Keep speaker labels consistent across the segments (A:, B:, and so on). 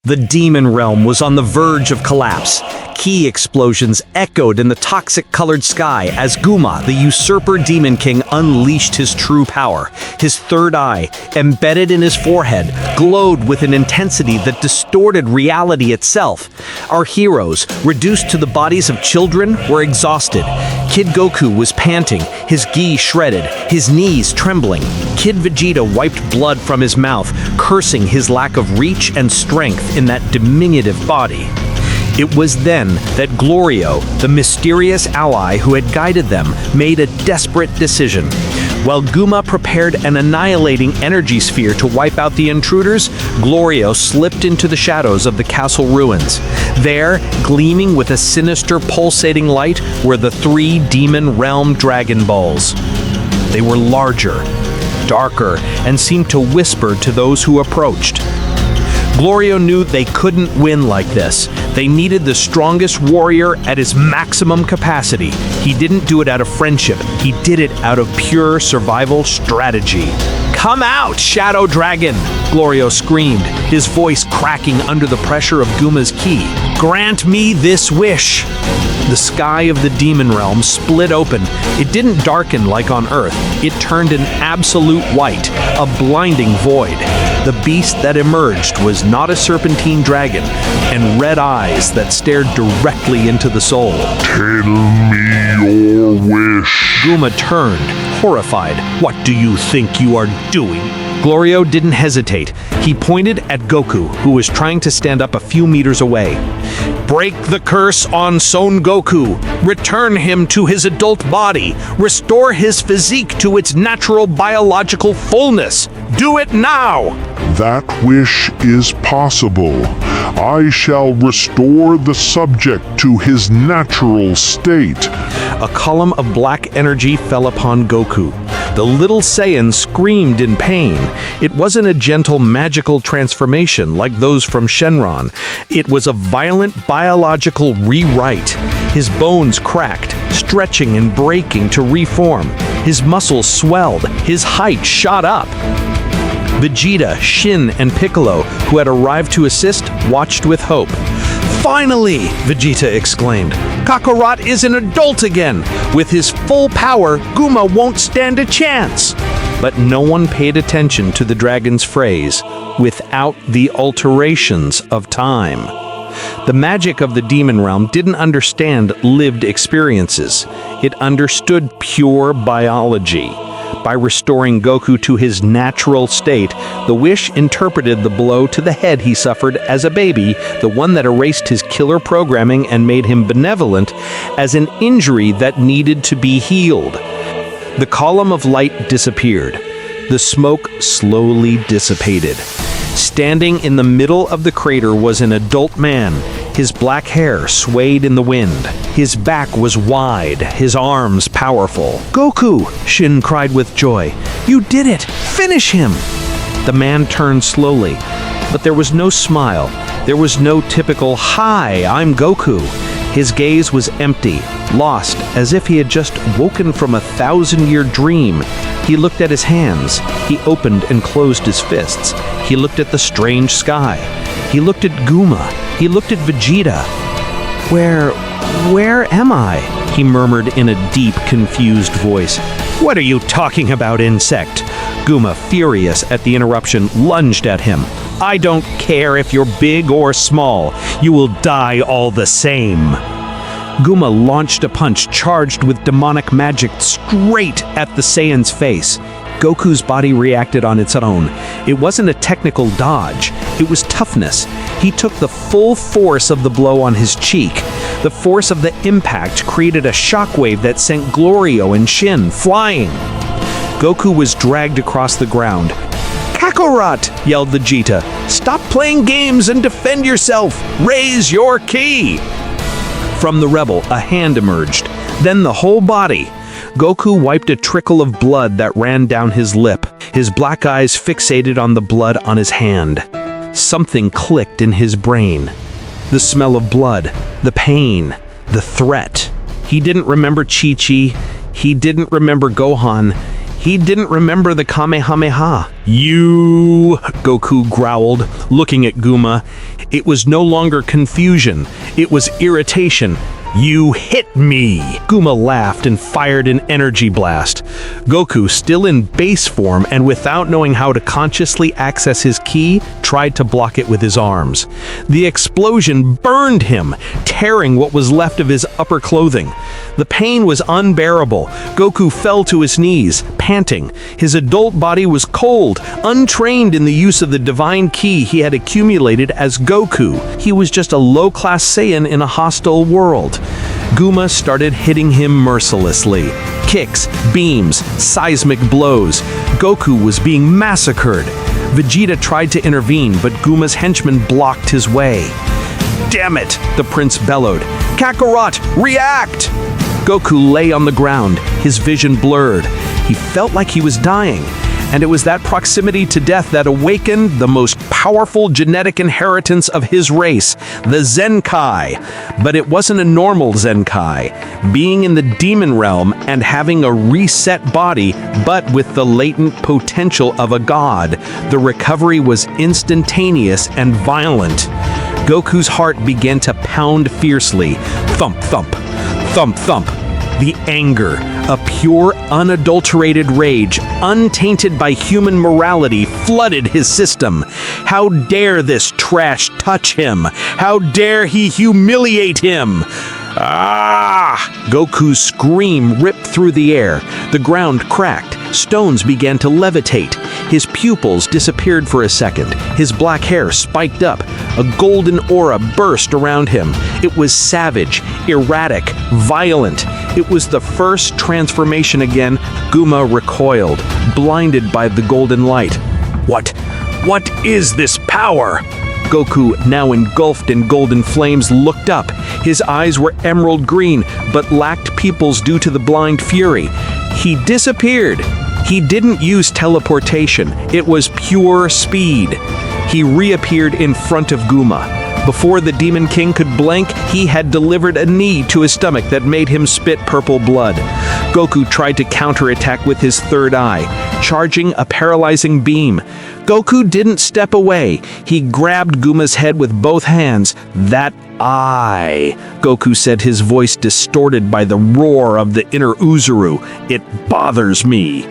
A: The demon realm was on the verge of collapse. Key explosions echoed in the toxic-colored sky as Guma, the usurper demon king, unleashed his true power. His third eye, embedded in his forehead, glowed with an intensity that distorted reality itself. Our heroes, reduced to the bodies of children, were exhausted. Kid Goku was panting, his gi shredded, his knees trembling. Kid Vegeta wiped blood from his mouth, cursing his lack of reach and strength in that diminutive body. It was then that Glorio, the mysterious ally who had guided them, made a desperate decision. While Guma prepared an annihilating energy sphere to wipe out the intruders, Glorio slipped into the shadows of the castle ruins. There, gleaming with a sinister pulsating light, were the 3 Demon Realm Dragon Balls. They were larger, darker, and seemed to whisper to those who approached. Glorio knew they couldn't win like this. They needed the strongest warrior at his maximum capacity. He didn't do it out of friendship. He did it out of pure survival strategy. "Come out, Shadow Dragon!" Glorio screamed, his voice cracking under the pressure of Guma's ki. "Grant me this wish!" The sky of the demon realm split open. It didn't darken like on Earth. It turned an absolute white, a blinding void. The beast that emerged was not a serpentine dragon, and red eyes that stared directly into the soul.
B: "Tell me your wish."
A: Guma turned, horrified. "What do you think you are doing?" Glorio didn't hesitate. He pointed at Goku, who was trying to stand up a few meters away. "Break the curse on Son Goku. Return him to his adult body. Restore his physique to its natural biological fullness. Do it now!"
B: "That wish is possible. I shall restore the subject to his natural state."
A: A column of black energy fell upon Goku. The little Saiyan screamed in pain. It wasn't a gentle magical transformation like those from Shenron. It was a violent biological rewrite. His bones cracked, stretching and breaking to reform. His muscles swelled. His height shot up. Vegeta, Shin, and Piccolo, who had arrived to assist, watched with hope. "Finally!" Vegeta exclaimed. "Kakarot is an adult again! With his full power, Guma won't stand a chance!" But no one paid attention to the dragon's phrase, "without the alterations of time." The magic of the demon realm didn't understand lived experiences. It understood pure biology. By restoring Goku to his natural state, the wish interpreted the blow to the head he suffered as a baby, the one that erased his killer programming and made him benevolent, as an injury that needed to be healed. The column of light disappeared. The smoke slowly dissipated. Standing in the middle of the crater was an adult man. His black hair swayed in the wind. His back was wide, his arms powerful. "Goku!" Shin cried with joy. "You did it! Finish him!" The man turned slowly, but there was no smile. There was no typical, "Hi, I'm Goku." His gaze was empty, lost, as if he had just woken from a 1,000-year dream. He looked at his hands. He opened and closed his fists. He looked at the strange sky. He looked at Guma. He looked at Vegeta. Where am I?" he murmured in a deep, confused voice. "What are you talking about, insect?" Guma, furious at the interruption, lunged at him. "I don't care if you're big or small. You will die all the same." Guma launched a punch charged with demonic magic straight at the Saiyan's face. Goku's body reacted on its own. It wasn't a technical dodge. It was toughness. He took the full force of the blow on his cheek. The force of the impact created a shockwave that sent Glorio and Shin flying. Goku was dragged across the ground. "Kakarot!" yelled Vegeta. "Stop playing games and defend yourself! Raise your ki!" From the rebel, a hand emerged. Then the whole body. Goku wiped a trickle of blood that ran down his lip. His black eyes fixated on the blood on his hand. Something clicked in his brain. The smell of blood, the pain, the threat. He didn't remember Chi-Chi. He didn't remember Gohan. He didn't remember the Kamehameha. You, Goku growled, looking at Guma. It was no longer confusion. It was irritation. You hit me! Guma laughed and fired an energy blast. Goku, still in base form and without knowing how to consciously access his ki, tried to block it with his arms. The explosion burned him, tearing what was left of his upper clothing. The pain was unbearable. Goku fell to his knees, panting. His adult body was cold, untrained in the use of the divine ki he had accumulated as Goku. He was just a low-class Saiyan in a hostile world. Guma started hitting him mercilessly. Kicks, beams, seismic blows. Goku was being massacred. Vegeta tried to intervene, but Guma's henchman blocked his way. Damn it, the prince bellowed. Kakarot, react! Goku lay on the ground, his vision blurred. He felt like he was dying, and it was that proximity to death that awakened the most powerful genetic inheritance of his race, the Zenkai. But it wasn't a normal Zenkai, being in the demon realm and having a reset body, but with the latent potential of a god. The recovery was instantaneous and violent. Goku's heart began to pound fiercely. Thump, thump, thump, thump. The anger, a pure, unadulterated rage, untainted by human morality, flooded his system. How dare this trash touch him? How dare he humiliate him? Ah! Goku's scream ripped through the air. The ground cracked. Stones began to levitate. His pupils disappeared for a second. His black hair spiked up. A golden aura burst around him. It was savage, erratic, violent. It was the first transformation again. Guma recoiled, blinded by the golden light. What is this power? Goku, now engulfed in golden flames, looked up. His eyes were emerald green, but lacked pupils due to the blind fury. He disappeared. He didn't use teleportation. It was pure speed. He reappeared in front of Guma. Before the Demon King could blink, he had delivered a knee to his stomach that made him spit purple blood. Goku tried to counterattack with his third eye, charging a paralyzing beam. Goku didn't step away. He grabbed Guma's head with both hands. That eye, Goku said, his voice distorted by the roar of the inner Uzuru. It bothers me.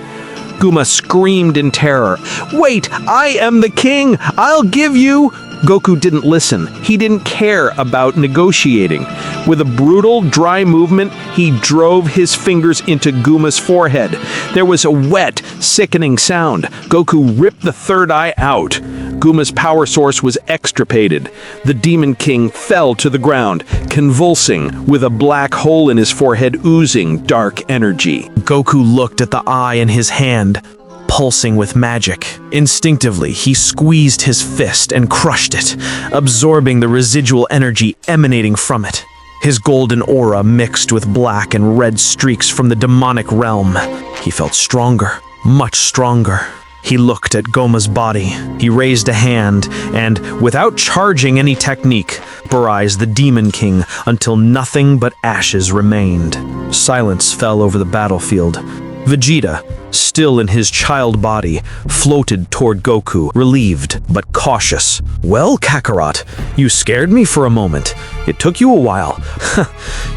A: Guma screamed in terror. Wait, I am the king! I'll give you... Goku didn't listen. He didn't care about negotiating. With a brutal, dry movement, he drove his fingers into Guma's forehead. There was a wet, sickening sound. Goku ripped the third eye out. Guma's power source was extirpated. The Demon King fell to the ground, convulsing, with a black hole in his forehead oozing dark energy. Goku looked at the eye in his hand, pulsing with magic. Instinctively, he squeezed his fist and crushed it, absorbing the residual energy emanating from it. His golden aura mixed with black and red streaks from the demonic realm. He felt stronger, much stronger. He looked at Goma's body. He raised a hand and, without charging any technique, vaporized the Demon King until nothing but ashes remained. Silence fell over the battlefield. Vegeta, still in his child body, floated toward Goku, relieved but cautious. Well, Kakarot, you scared me for a moment. It took you a while.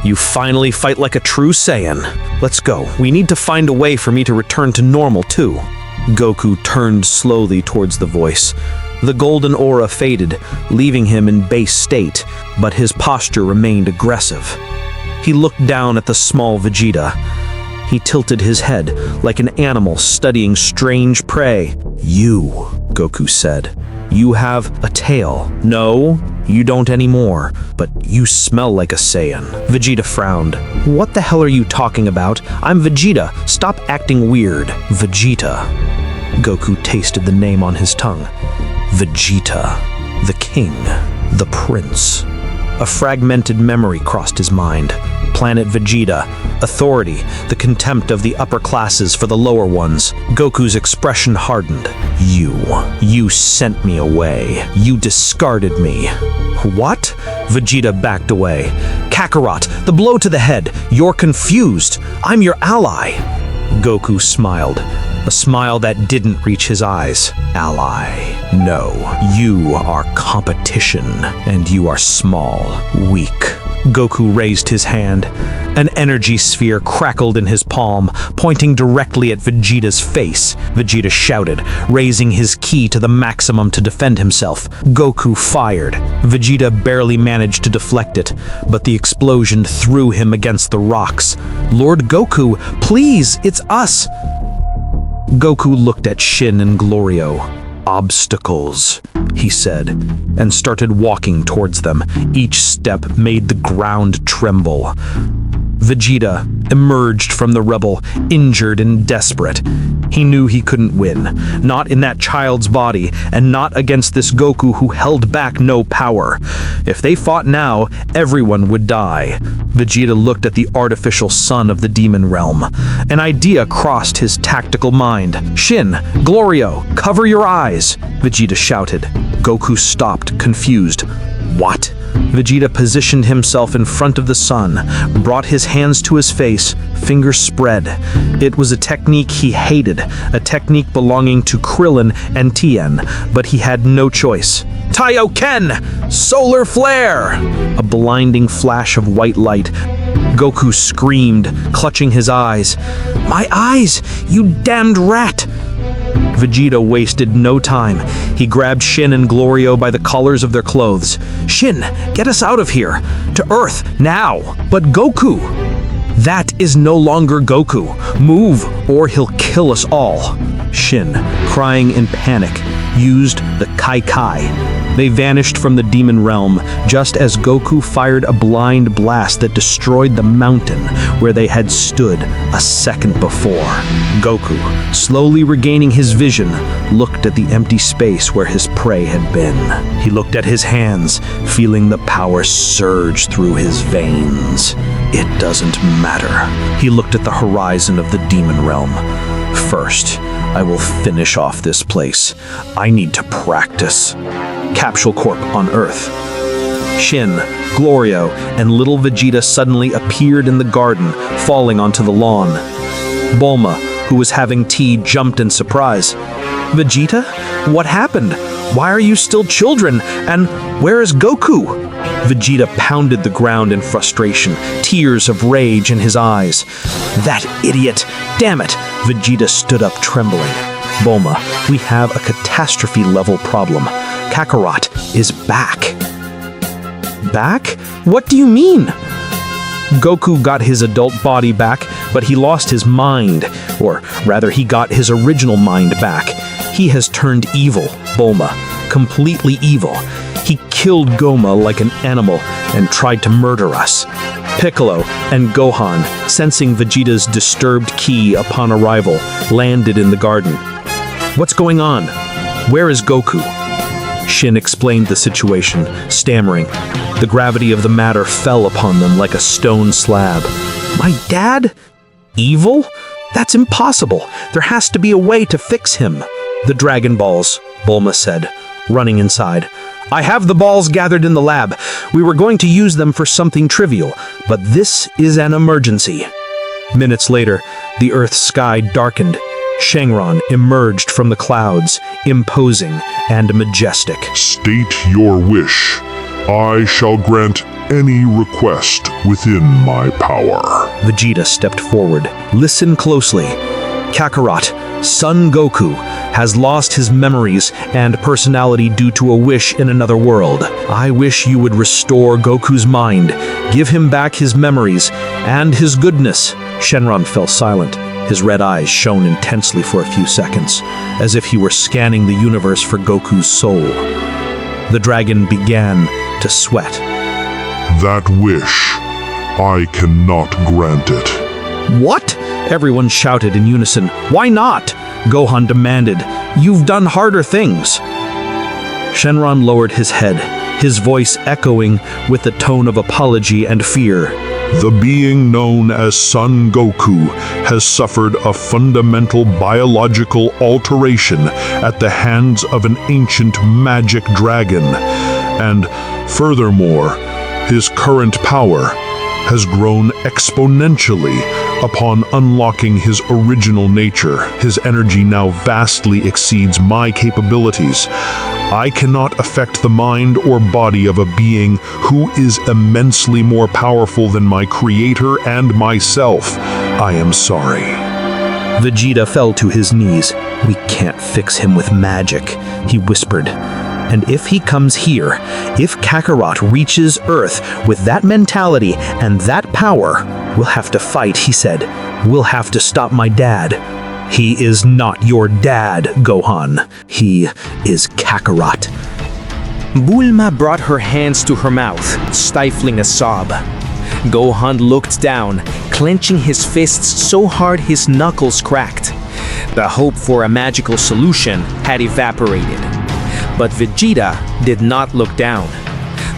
A: You finally fight like a true Saiyan. Let's go. We need to find a way for me to return to normal, too. Goku turned slowly towards the voice. The golden aura faded, leaving him in base state, but his posture remained aggressive. He looked down at the small Vegeta. He tilted his head like an animal studying strange prey. You, Goku said. You have a tail. No, you don't anymore, but you smell like a Saiyan. Vegeta frowned. What the hell are you talking about? I'm Vegeta. Stop acting weird. Vegeta. Goku tasted the name on his tongue. Vegeta. The king. The prince. A fragmented memory crossed his mind. Planet Vegeta, authority, the contempt of the upper classes for the lower ones. Goku's expression hardened. You sent me away. You discarded me. What? Vegeta backed away. Kakarot, the blow to the head. You're confused. I'm your ally. Goku smiled, a smile that didn't reach his eyes. Ally, no, you are competition, and you are small, weak. Goku raised his hand. An energy sphere crackled in his palm, pointing directly at Vegeta's face. Vegeta shouted, raising his ki to the maximum to defend himself. Goku fired. Vegeta barely managed to deflect it, but the explosion threw him against the rocks. Lord Goku, please, it's us! Goku looked at Shin and Glorio. Obstacles, he said, and started walking towards them. Each step made the ground tremble. Vegeta emerged from the rubble, injured and desperate. He knew he couldn't win, not in that child's body, and not against this Goku who held back no power. If they fought now, everyone would die. Vegeta looked at the artificial sun of the demon realm. An idea crossed his tactical mind. Shin, Glorio, cover your eyes, Vegeta shouted. Goku stopped, confused. What? Vegeta positioned himself in front of the sun, brought his hands to his face, fingers spread. It was a technique he hated, a technique belonging to Krillin and Tien, but he had no choice. Taioken! Solar flare! A blinding flash of white light. Goku screamed, clutching his eyes. My eyes, you damned rat! Vegeta wasted no time. He grabbed Shin and Glorio by the collars of their clothes. Shin, get us out of here! To Earth, now! But Goku! That is no longer Goku. Move, or he'll kill us all. Shin, crying in panic, used the Kai Kai. They vanished from the demon realm, just as Goku fired a blind blast that destroyed the mountain where they had stood a second before. Goku, slowly regaining his vision, looked at the empty space where his prey had been. He looked at his hands, feeling the power surge through his veins. It doesn't matter. He looked at the horizon of the demon realm. First, I will finish off this place. I need to practice. Capsule Corp on Earth. Shin, Glorio, and little Vegeta suddenly appeared in the garden, falling onto the lawn. Bulma, who was having tea, jumped in surprise. Vegeta? What happened? Why are you still children? And where is Goku? Vegeta pounded the ground in frustration, tears of rage in his eyes. That idiot! Damn it! Vegeta stood up trembling. Bulma, we have a catastrophe-level problem. Kakarot is back. Back? What do you mean? Goku got his adult body back, but he lost his mind. Or rather, he got his original mind back. He has turned evil, Bulma. Completely evil. He killed Guma like an animal and tried to murder us. Piccolo and Gohan, sensing Vegeta's disturbed ki upon arrival, landed in the garden. What's going on? Where is Goku? Shin explained the situation, stammering. The gravity of the matter fell upon them like a stone slab. My dad? Evil? That's impossible. There has to be a way to fix him. The Dragon Balls, Bulma said, running inside. I have the balls gathered in the lab. We were going to use them for something trivial, but this is an emergency. Minutes later, the Earth's sky darkened. Shenron emerged from the clouds, imposing and majestic.
B: State your wish. I shall grant any request within my power.
A: Vegeta stepped forward. Listen closely. Kakarot, Son Goku, has lost his memories and personality due to a wish in another world. I wish you would restore Goku's mind, give him back his memories and his goodness. Shenron fell silent. His red eyes shone intensely for a few seconds, as if he were scanning the universe for Goku's soul. The dragon began to sweat.
B: That wish, I cannot grant it.
A: What? Everyone shouted in unison. Why not? Gohan demanded. You've done harder things. Shenron lowered his head, his voice echoing with the tone of apology and fear.
B: The being known as Son Goku has suffered a fundamental biological alteration at the hands of an ancient magic dragon, and furthermore, his current power has grown exponentially Upon unlocking his original nature, his energy now vastly exceeds my capabilities. I cannot affect the mind or body of a being who is immensely more powerful than my creator and myself. I am sorry.
A: Vegeta fell to his knees. "We can't fix him with magic," he whispered. "And if he comes here, if Kakarot reaches Earth with that mentality and that power, we'll have to fight," he said. "We'll have to stop my dad." "He is not your dad, Gohan. He is Kakarot."
C: Bulma brought her hands to her mouth, stifling a sob. Gohan looked down, clenching his fists so hard his knuckles cracked. The hope for a magical solution had evaporated. But Vegeta did not look down.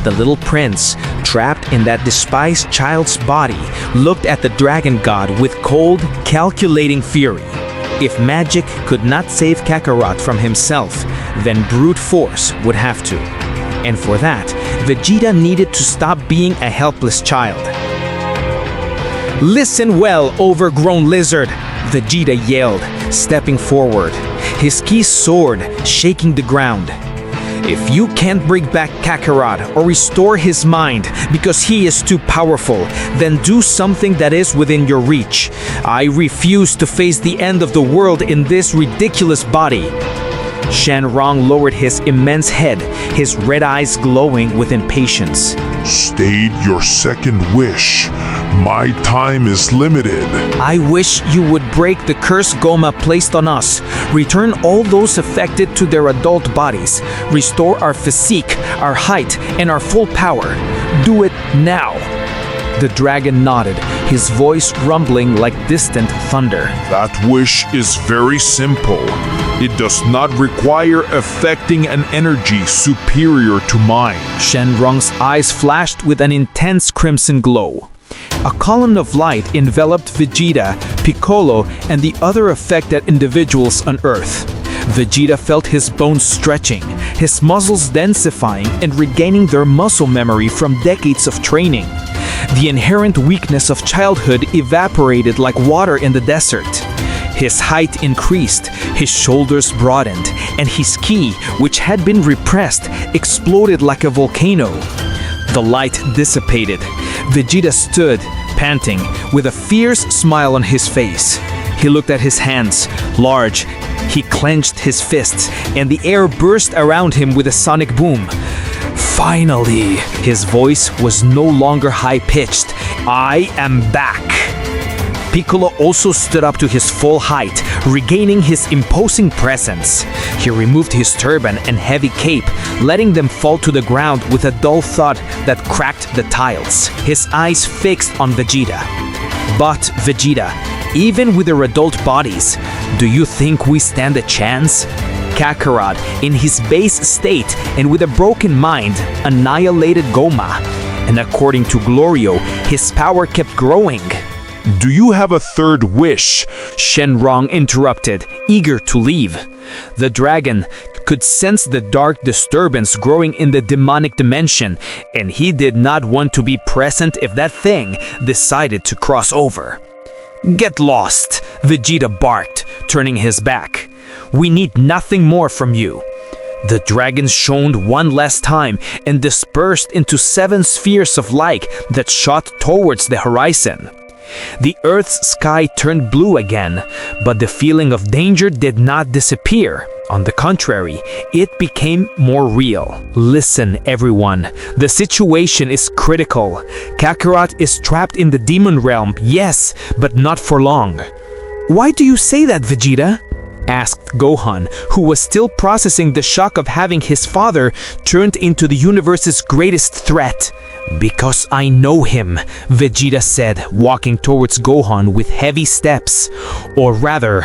C: The little prince, trapped in that despised child's body, looked at the dragon god with cold, calculating fury. If magic could not save Kakarot from himself, then brute force would have to. And for that, Vegeta needed to stop being a helpless child. "Listen well, overgrown lizard!" Vegeta yelled, stepping forward, his key sword shaking the ground. "If you can't bring back Kakarot or restore his mind because he is too powerful, then do something that is within your reach. I refuse to face the end of the world in this ridiculous body." Shenron lowered his immense head, his red eyes glowing with impatience.
B: State your second wish. My time is limited.
C: "I wish you would break the curse Guma placed on us, return all those affected to their adult bodies, restore our physique, our height, and our full power. Do it now." The dragon nodded, his voice rumbling like distant thunder.
B: That wish is very simple. It does not require affecting an energy superior to mine.
C: Shenron's eyes flashed with an intense crimson glow. A column of light enveloped Vegeta, Piccolo, and the other affected individuals on Earth. Vegeta felt his bones stretching, his muscles densifying and regaining their muscle memory from decades of training. The inherent weakness of childhood evaporated like water in the desert. His height increased, his shoulders broadened, and his ki, which had been repressed, exploded like a volcano. The light dissipated. Vegeta stood, panting, with a fierce smile on his face. He looked at his hands, large. He clenched his fists, and the air burst around him with a sonic boom. Finally, his voice was no longer high-pitched. "I am back." Piccolo also stood up to his full height, regaining his imposing presence. He removed his turban and heavy cape, letting them fall to the ground with a dull thud that cracked the tiles, his eyes fixed on Vegeta. "But, Vegeta, even with their adult bodies, do you think we stand a chance?" Kakarot, in his base state and with a broken mind, annihilated Guma. And according to Glorio, his power kept growing.
B: Do you have a third wish?
C: Shenron interrupted, eager to leave. The dragon could sense the dark disturbance growing in the demonic dimension, and he did not want to be present if that thing decided to cross over. "Get lost," Vegeta barked, turning his back. "We need nothing more from you." The dragon shone one last time and dispersed into 7 spheres of light that shot towards the horizon. The Earth's sky turned blue again, but the feeling of danger did not disappear. On the contrary, it became more real. Listen, everyone. The situation is critical. Kakarot is trapped in the demon realm, yes, but not for long. "Why do you say that, Vegeta?" asked Gohan, who was still processing the shock of having his father turned into the universe's greatest threat. "Because I know him," Vegeta said, walking towards Gohan with heavy steps. "Or rather,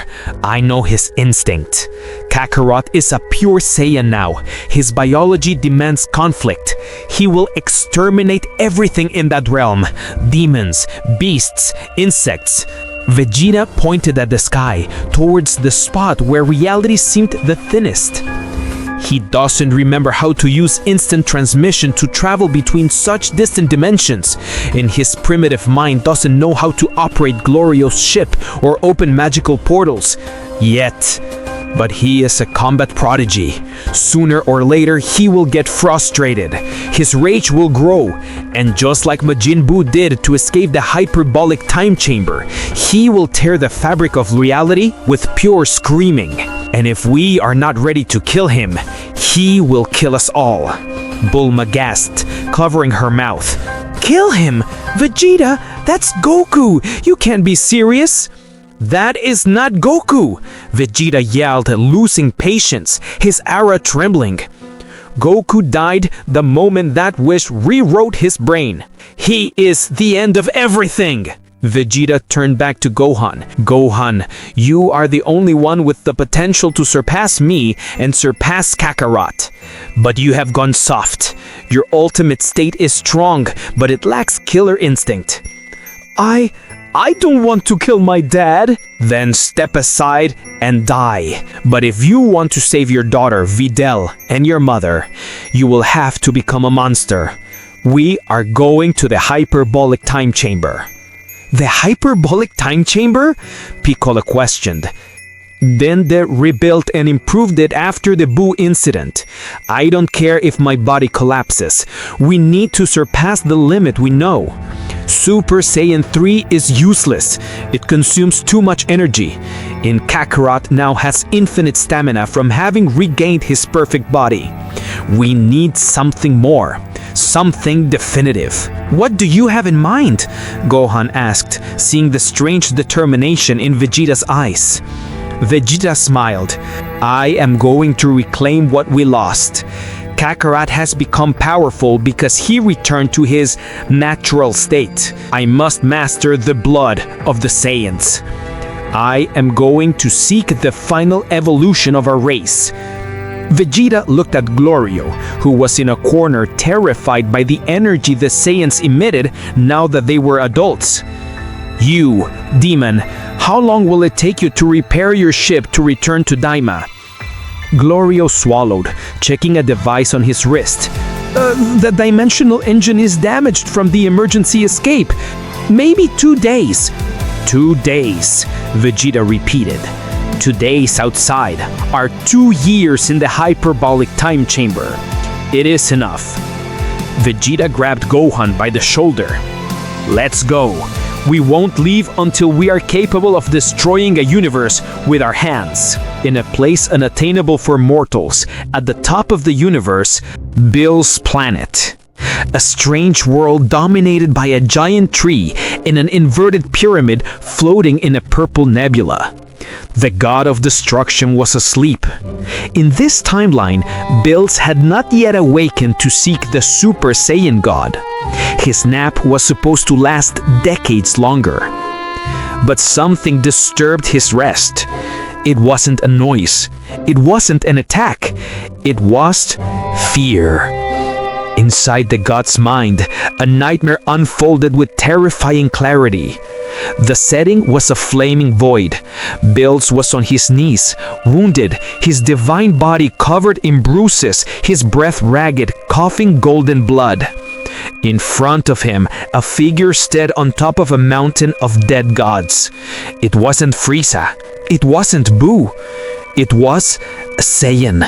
C: I know his instinct. Kakarot is a pure Saiyan now. His biology demands conflict. He will exterminate everything in that realm. Demons, beasts, insects." Vegeta pointed at the sky, towards the spot where reality seemed the thinnest. He doesn't remember how to use instant transmission to travel between such distant dimensions, and his primitive mind doesn't know how to operate Glorio's ship or open magical portals. Yet. But he is a combat prodigy. Sooner or later, he will get frustrated. His rage will grow, and just like Majin Buu did to escape the hyperbolic time chamber, he will tear the fabric of reality with pure screaming. And if we are not ready to kill him, he will kill us all. Bulma gasped, covering her mouth. Kill him? Vegeta, that's Goku! You can't be serious! That is not Goku! Vegeta yelled, losing patience, his aura trembling. Goku died the moment that wish rewrote his brain. He is the end of everything! Vegeta turned back to Gohan. Gohan, you are the only one with the potential to surpass me and surpass Kakarot. But you have gone soft. Your ultimate state is strong, but it lacks killer instinct. I don't want to kill my dad. Then step aside and die. But if you want to save your daughter, Videl, and your mother, you will have to become a monster. We are going to the hyperbolic time chamber. The hyperbolic time chamber? Piccolo questioned. Then they rebuilt and improved it after the Buu incident. I don't care if my body collapses. We need to surpass the limit we know. Super Saiyan 3 is useless. It consumes too much energy. And Kakarot now has infinite stamina from having regained his perfect body. We need something more. Something definitive. What do you have in mind? Gohan asked, seeing the strange determination in Vegeta's eyes. Vegeta smiled. I am going to reclaim what we lost. Kakarot has become powerful because he returned to his natural state. I must master the blood of the Saiyans. I am going to seek the final evolution of our race. Vegeta looked at Glorio, who was in a corner terrified by the energy the Saiyans emitted now that they were adults. You, demon, how long will it take you to repair your ship to return to Daima? Glorio swallowed, checking a device on his wrist. The dimensional engine is damaged from the emergency escape. Maybe 2 days. 2 days, Vegeta repeated. 2 days outside are 2 years in the hyperbolic time chamber. It is enough. Vegeta grabbed Gohan by the shoulder. Let's go. We won't leave until we are capable of destroying a universe with our hands. In a place unattainable for mortals, at the top of the universe, Bill's planet. A strange world dominated by a giant tree and an inverted pyramid floating in a purple nebula. The god of destruction was asleep. In this timeline, Bills had not yet awakened to seek the Super Saiyan god. His nap was supposed to last decades longer. But something disturbed his rest. It wasn't a noise. It wasn't an attack. It was fear. Inside the god's mind, a nightmare unfolded with terrifying clarity. The setting was a flaming void. Bills was on his knees, wounded, his divine body covered in bruises, his breath ragged, coughing golden blood. In front of him, a figure stood on top of a mountain of dead gods. It wasn't Frieza. It wasn't Buu. It was a Saiyan.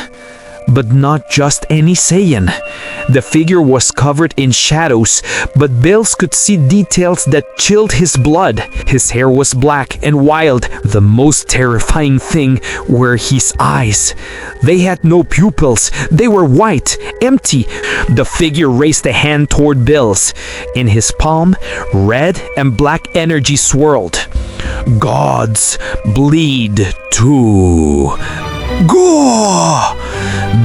C: But not just any Saiyan. The figure was covered in shadows, but Bills could see details that chilled his blood. His hair was black and wild. The most terrifying thing were his eyes. They had no pupils. They were white, empty. The figure raised a hand toward Bills. In his palm, red and black energy swirled. Gods bleed too. Go!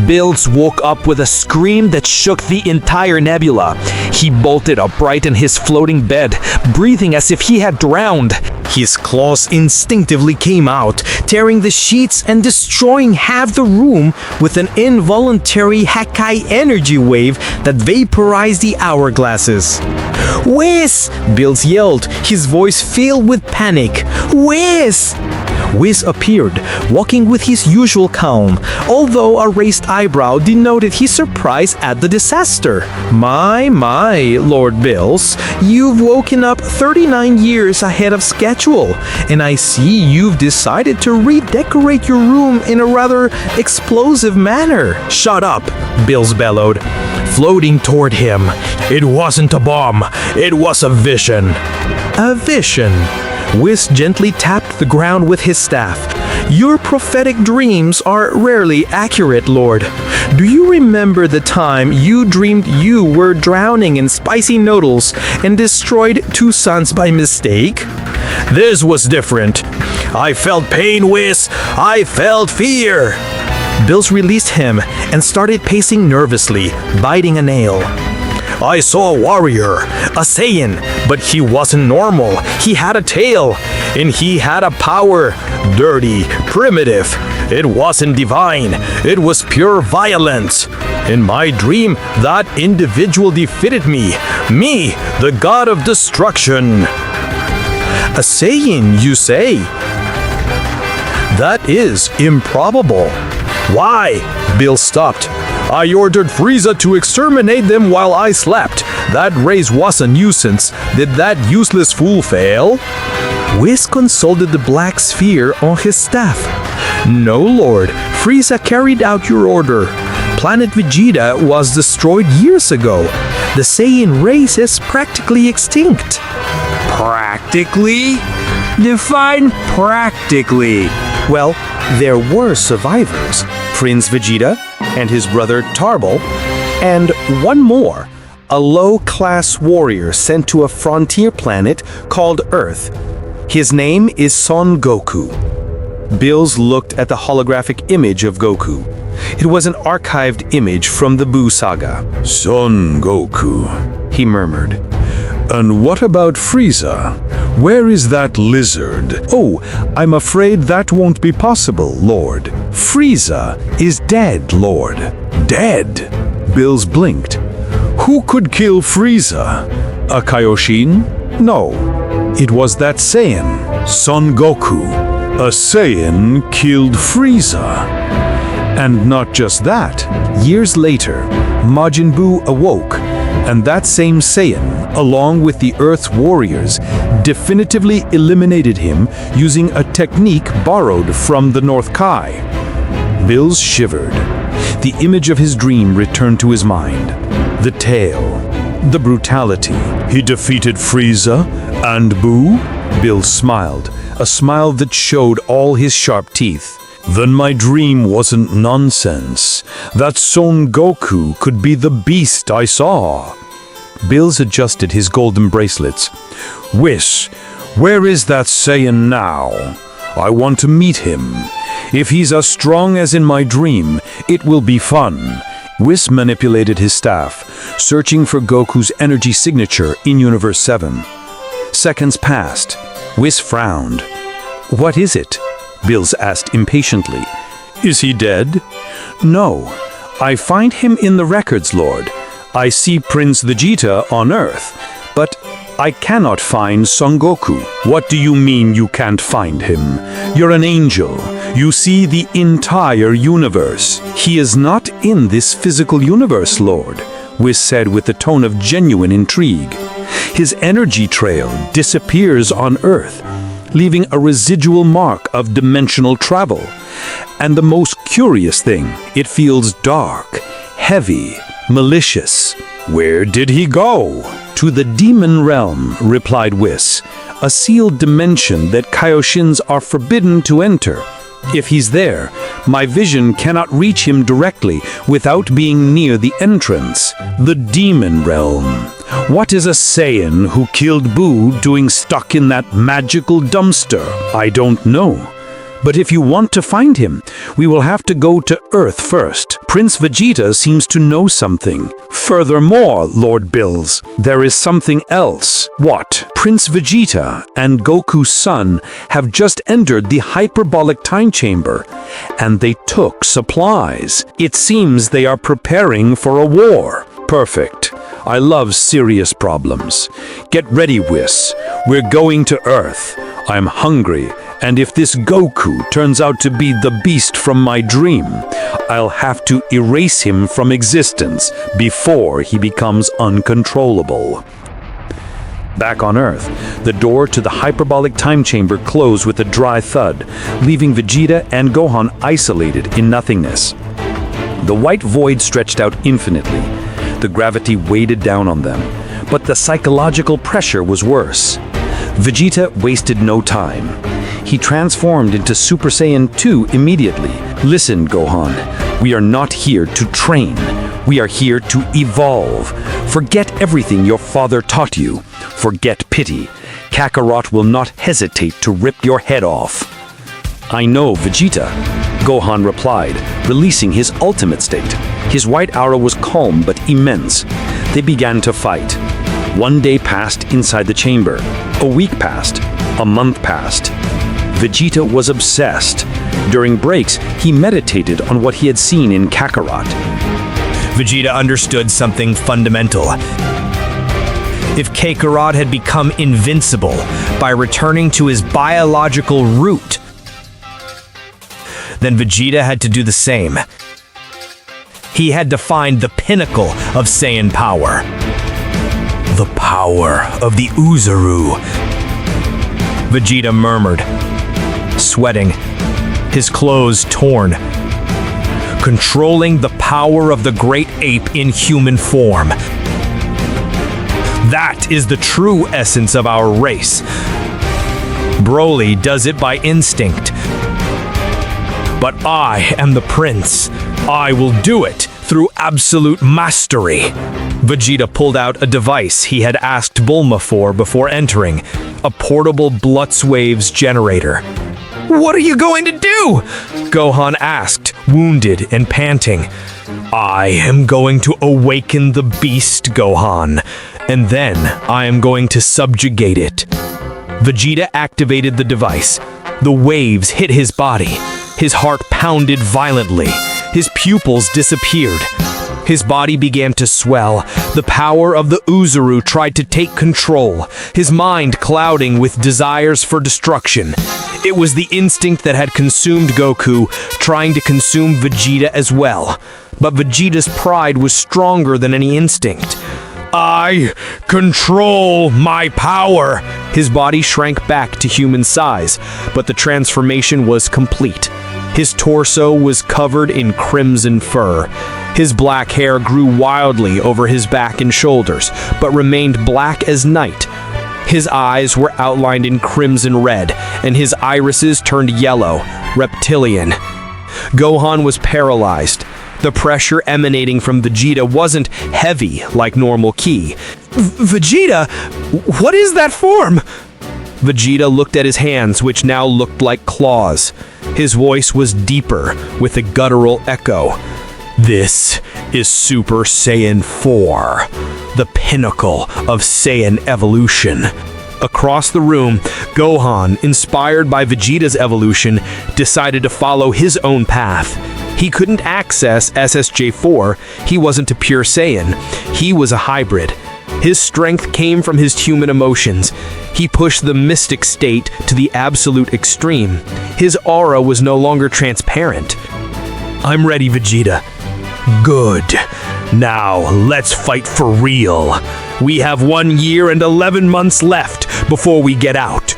C: Bills woke up with a scream that shook the entire nebula. He bolted upright in his floating bed, breathing as if he had drowned.
D: His claws instinctively came out, tearing the sheets and destroying half the room with an involuntary Hakai energy wave that vaporized the hourglasses. Whis! Bills yelled, his voice filled with panic. Whis! Whis appeared, walking with his usual calm, although a raised eyebrow denoted his surprise at the disaster. My, Lord Bills, you've woken up 39 years ahead of schedule, and I see you've decided to redecorate your room in a rather explosive manner.
E: Shut up, Bills bellowed, floating toward him. It wasn't a bomb, it was a vision.
D: A vision. Whis gently tapped the ground with his staff. Your prophetic dreams are rarely accurate, Lord. Do you remember the time you dreamed you were drowning in spicy noodles and destroyed 2 sons by mistake?
E: This was different. I felt pain, Whis. I felt fear.
D: Bills released him and started pacing nervously, biting a nail.
E: I saw a warrior, a Saiyan, but he wasn't normal. He had a tail, and he had a power. Dirty, primitive. It wasn't divine. It was pure violence. In my dream, that individual defeated me. Me, the god of destruction.
D: A Saiyan, you say?
E: That is improbable. Why? Bill stopped. I ordered Frieza to exterminate them while I slept. That race was a nuisance. Did that useless fool fail?
D: Whis consulted the black sphere on his staff. No, Lord. Frieza carried out your order. Planet Vegeta was destroyed years ago. The Saiyan race is practically extinct.
F: Practically? Define practically.
A: Well, there were survivors. Prince Vegeta and his brother Tarbal, and one more, a low-class warrior sent to a frontier planet called Earth. His name is Son Goku. Bills looked at the holographic image of Goku. It was an archived image from the Buu saga.
B: Son Goku.
A: He murmured.
B: And what about Frieza? Where is that lizard?
A: Oh, I'm afraid that won't be possible, Lord. Frieza is dead, Lord.
B: Dead?
A: Bills blinked.
B: Who could kill Frieza?
A: A Kaioshin? No, it was that Saiyan.
B: Son Goku. A Saiyan killed Frieza.
A: And not just that. Years later, Majin Buu awoke, and that same Saiyan, along with the Earth's warriors, definitively eliminated him using a technique borrowed from the North Kai. Bills shivered. The image of his dream returned to his mind. The tale, the brutality.
B: He defeated Frieza and Buu?
A: Bills smiled, a smile that showed all his sharp teeth.
B: Then my dream wasn't nonsense. That Son Goku could be the beast I saw.
A: Bills adjusted his golden bracelets.
B: Whis, where is that Saiyan now? I want to meet him. If he's as strong as in my dream, it will be fun.
A: Whis manipulated his staff, searching for Goku's energy signature in Universe 7. Seconds passed. Whis frowned. What is it? Bills asked impatiently.
B: Is he dead?
A: No. I find him in the records, Lord. I see Prince Vegeta on Earth, but I cannot find Son Goku.
B: What do you mean you can't find him? You're an angel. You see the entire universe.
A: He is not in this physical universe, Lord, Whis said with a tone of genuine intrigue. His energy trail disappears on Earth, leaving a residual mark of dimensional travel. And the most curious thing, it feels dark, heavy, malicious.
B: Where did he go?
A: To the demon realm, replied Whis, a sealed dimension that Kaioshins are forbidden to enter. If he's there, my vision cannot reach him directly without being near the entrance.
B: The demon realm. What is a Saiyan who killed Buu doing stuck in that magical dumpster?
A: I don't know. But if you want to find him, we will have to go to Earth first. Prince Vegeta seems to know something.
B: Furthermore, Lord Bills,
A: there is something else.
B: What?
A: Prince Vegeta and Goku's son have just entered the hyperbolic time chamber, and they took supplies. It seems they are preparing for a war.
B: Perfect. I love serious problems. Get ready, Whis. We're going to Earth. I'm hungry,
A: And if this Goku turns out to be the beast from my dream, I'll have to erase him from existence before he becomes uncontrollable. Back on Earth, the door to the hyperbolic time chamber closed with a dry thud, leaving Vegeta and Gohan isolated in nothingness. The white void stretched out infinitely. The gravity weighted down on them, but the psychological pressure was worse. Vegeta wasted no time. He transformed into Super Saiyan 2 immediately. Listen, Gohan, we are not here to train. We are here to evolve. Forget everything your father taught you. Forget pity. Kakarot will not hesitate to rip your head off. I know, Vegeta, Gohan replied, releasing his ultimate state. His white aura was calm but immense. They began to fight. One day passed inside the chamber. A week passed. A month passed. Vegeta was obsessed. During breaks, he meditated on what he had seen in Kakarot.
D: Vegeta understood something fundamental. If Kakarot had become invincible by returning to his biological root, then Vegeta had to do the same. He had to find the pinnacle of Saiyan power. The power of the Oozaru. Vegeta murmured, sweating, his clothes torn. Controlling the power of the great ape in human form. That is the true essence of our race. Broly does it by instinct. But I am the prince. I will do it through absolute mastery. Vegeta pulled out a device he had asked Bulma for before entering, a portable Blutzwaves generator. What are you going to do? Gohan asked, wounded and panting. I am going to awaken the beast, Gohan, and then I am going to subjugate it. Vegeta activated the device. The waves hit his body. His heart pounded violently. His pupils disappeared. His body began to swell. The power of the Oozaru tried to take control, his mind clouding with desires for destruction. It was the instinct that had consumed Goku, trying to consume Vegeta as well. But Vegeta's pride was stronger than any instinct. I control my power! His body shrank back to human size, but the transformation was complete. His torso was covered in crimson fur. His black hair grew wildly over his back and shoulders, but remained black as night. His eyes were outlined in crimson red, and his irises turned yellow, reptilian. Gohan was paralyzed. The pressure emanating from Vegeta wasn't heavy like normal ki. Vegeta, what is that form? Vegeta looked at his hands, which now looked like claws. His voice was deeper, with a guttural echo. This is Super Saiyan 4, the pinnacle of Saiyan evolution. Across the room, Gohan, inspired by Vegeta's evolution, decided to follow his own path. He couldn't access SSJ4, he wasn't a pure Saiyan, he was a hybrid. His strength came from his human emotions. He pushed the mystic state to the absolute extreme. His aura was no longer transparent. I'm ready, Vegeta. Good. Now, let's fight for real. We have 1 year and 11 months left before we get out.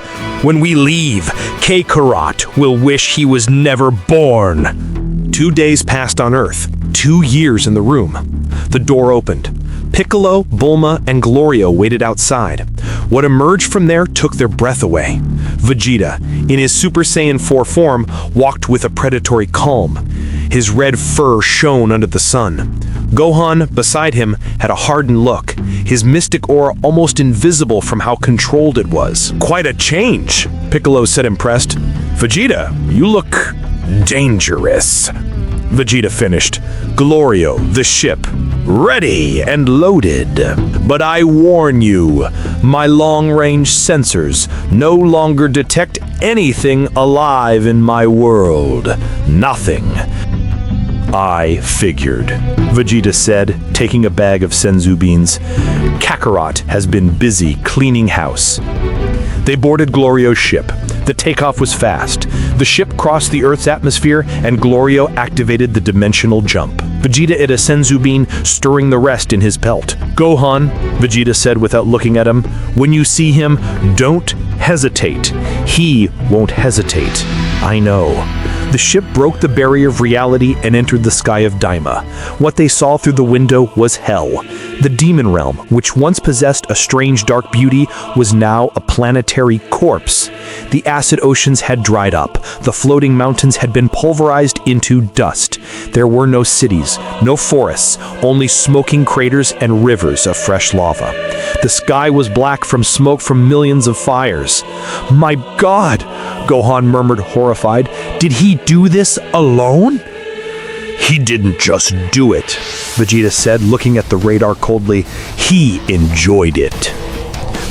D: When we leave, Kakarot will wish he was never born.
A: 2 days passed on Earth, 2 years in the room. The door opened. Piccolo, Bulma, and Glorio waited outside. What emerged from there took their breath away. Vegeta, in his Super Saiyan 4 form, walked with a predatory calm. His red fur shone under the sun. Gohan, beside him, had a hardened look, his mystic aura almost invisible from how controlled it was. Quite a change, Piccolo said, impressed. Vegeta, you look dangerous. Vegeta finished. Glorio, the ship, ready and loaded. But I warn you, my long-range sensors no longer detect anything alive in my world. Nothing. I figured, Vegeta said, taking a bag of senzu beans. Kakarot has been busy cleaning house. They boarded Glorio's ship. The takeoff was fast. The ship crossed the Earth's atmosphere, and Glorio activated the dimensional jump. Vegeta hit a Senzu bean, stirring the rest in his pelt. "Gohan," Vegeta said without looking at him, "when you see him, don't hesitate. He won't hesitate. I know." The ship broke the barrier of reality and entered the sky of Daima. What they saw through the window was hell. The demon realm, which once possessed a strange dark beauty, was now a planetary corpse. The acid oceans had dried up. The floating mountains had been pulverized into dust. There were no cities, no forests, only smoking craters and rivers of fresh lava. The sky was black from smoke from millions of fires. "My God!" Gohan murmured, horrified. "Did he do this alone?" "He didn't just do it," Vegeta said, looking at the radar coldly. "He enjoyed it."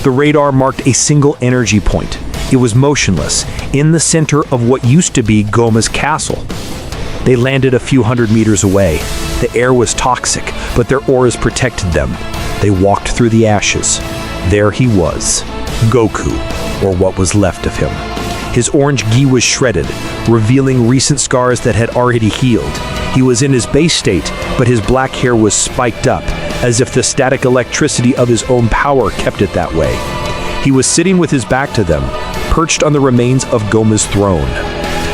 A: The radar marked a single energy point. It was motionless, in the center of what used to be Goma's castle. They landed a few hundred meters away. The air was toxic, but their auras protected them. They walked through the ashes. There he was, Goku, or what was left of him. His orange gi was shredded, revealing recent scars that had already healed. He was in his base state, but his black hair was spiked up, as if the static electricity of his own power kept it that way. He was sitting with his back to them, perched on the remains of Goma's throne.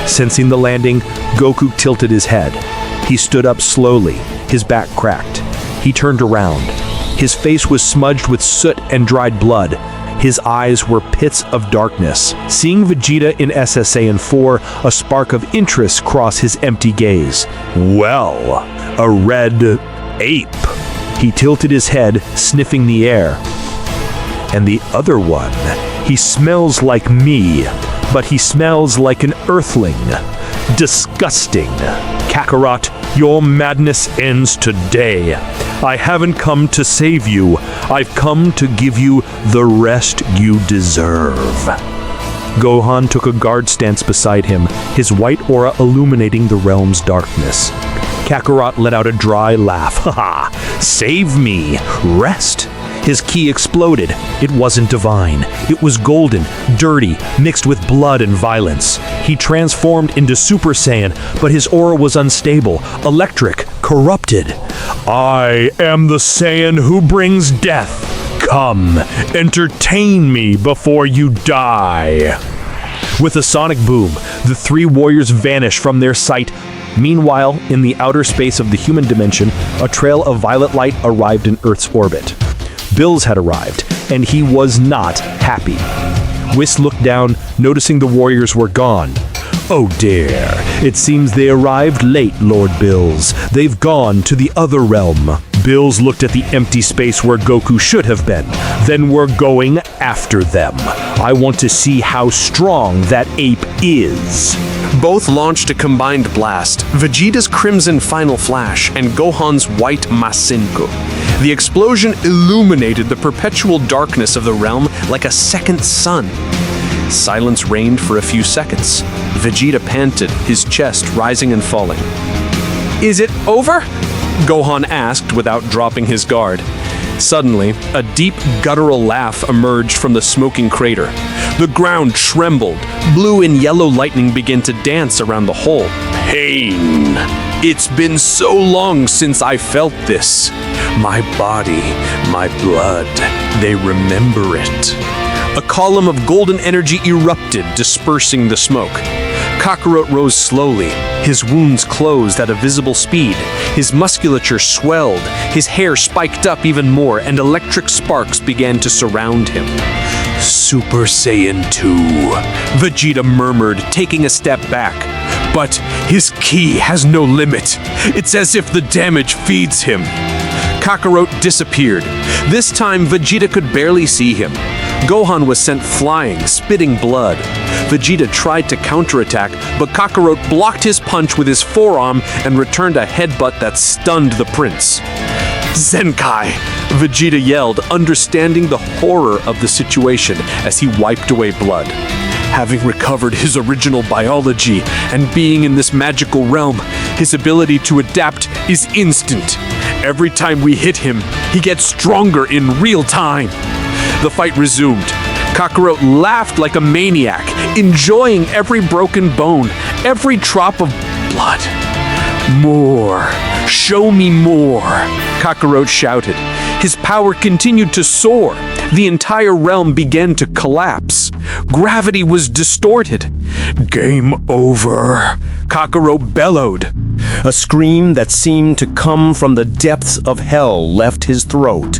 A: Sensing the landing, Goku tilted his head. He stood up slowly, his back cracked. He turned around. His face was smudged with soot and dried blood. His eyes were pits of darkness. Seeing Vegeta in SSAN 4, a spark of interest crossed his empty gaze. "Well, a red ape." He tilted his head, sniffing the air. "And the other one, he smells like me, but he smells like an earthling. Disgusting. Kakarot, your madness ends today. I haven't come to save you. I've come to give you the rest you deserve." Gohan took a guard stance beside him, his white aura illuminating the realm's darkness. Kakarot let out a dry laugh. "Ha! Save me! Rest!" His ki exploded. It wasn't divine. It was golden, dirty, mixed with blood and violence. He transformed into Super Saiyan, but his aura was unstable, electric, corrupted. "I am the Saiyan who brings death. Come, entertain me before you die." With a sonic boom, the three warriors vanished from their sight. Meanwhile, in the outer space of the human dimension, a trail of violet light arrived in Earth's orbit. Bills had arrived, and he was not happy. Whis looked down, noticing the warriors were gone. "Oh dear, it seems they arrived late, Lord Bills. They've gone to the other realm." Bills looked at the empty space where Goku should have been. "Then we're going after them. I want to see how strong that ape is."
G: Both launched a combined blast, Vegeta's Crimson Final Flash and Gohan's White Masenko. The explosion illuminated the perpetual darkness of the realm like a second sun. Silence reigned for a few seconds. Vegeta panted, his chest rising and falling. "Is it over?" Gohan asked without dropping his guard. Suddenly, a deep guttural laugh emerged from the smoking crater. The ground trembled. Blue and yellow lightning began to dance around the hole. "Pain! It's been so long since I felt this. My body, my blood, they remember it." A column of golden energy erupted, dispersing the smoke. Kakarot rose slowly. His wounds closed at a visible speed. His musculature swelled. His hair spiked up even more, and electric sparks began to surround him. "Super Saiyan 2, Vegeta murmured, taking a step back. "But his ki has no limit. It's as if the damage feeds him." Kakarot disappeared. This time, Vegeta could barely see him. Gohan was sent flying, spitting blood. Vegeta tried to counterattack, but Kakarot blocked his punch with his forearm and returned a headbutt that stunned the prince. "Zenkai!" Vegeta yelled, understanding the horror of the situation as he wiped away blood. Having recovered his original biology and being in this magical realm, his ability to adapt is instant. Every time we hit him, he gets stronger in real time. The fight resumed. Kakarot laughed like a maniac, enjoying every broken bone, every drop of blood. More. Show me more, Kakarot shouted. His power continued to soar. The entire realm began to collapse. Gravity was distorted. Game over, Kakarot bellowed.
E: A scream that seemed to come from the depths of hell left his throat.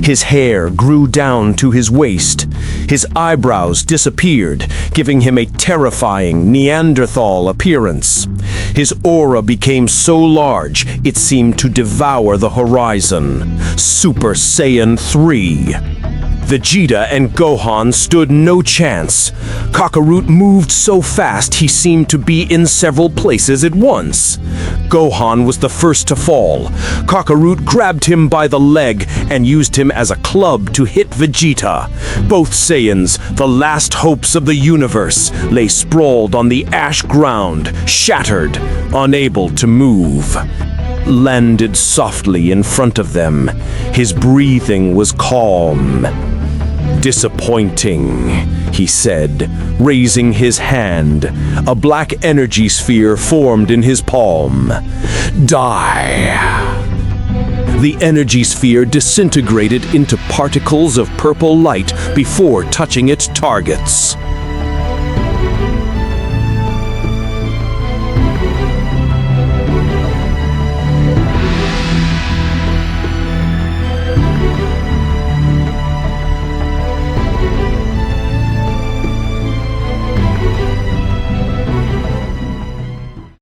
E: His hair grew down to his waist. His eyebrows disappeared, giving him a terrifying Neanderthal appearance. His aura became so large, it seemed to devour the horizon. Super Saiyan 3. Vegeta and Gohan stood no chance. Kakarot moved so fast he seemed to be in several places at once. Gohan was the first to fall. Kakarot grabbed him by the leg and used him as a club to hit Vegeta. Both Saiyans, the last hopes of the universe, lay sprawled on the ash ground, shattered, unable to move. Landed softly in front of them. His breathing was calm. Disappointing, he said, raising his hand. A black energy sphere formed in his palm. Die. The energy sphere disintegrated into particles of purple light before touching its targets.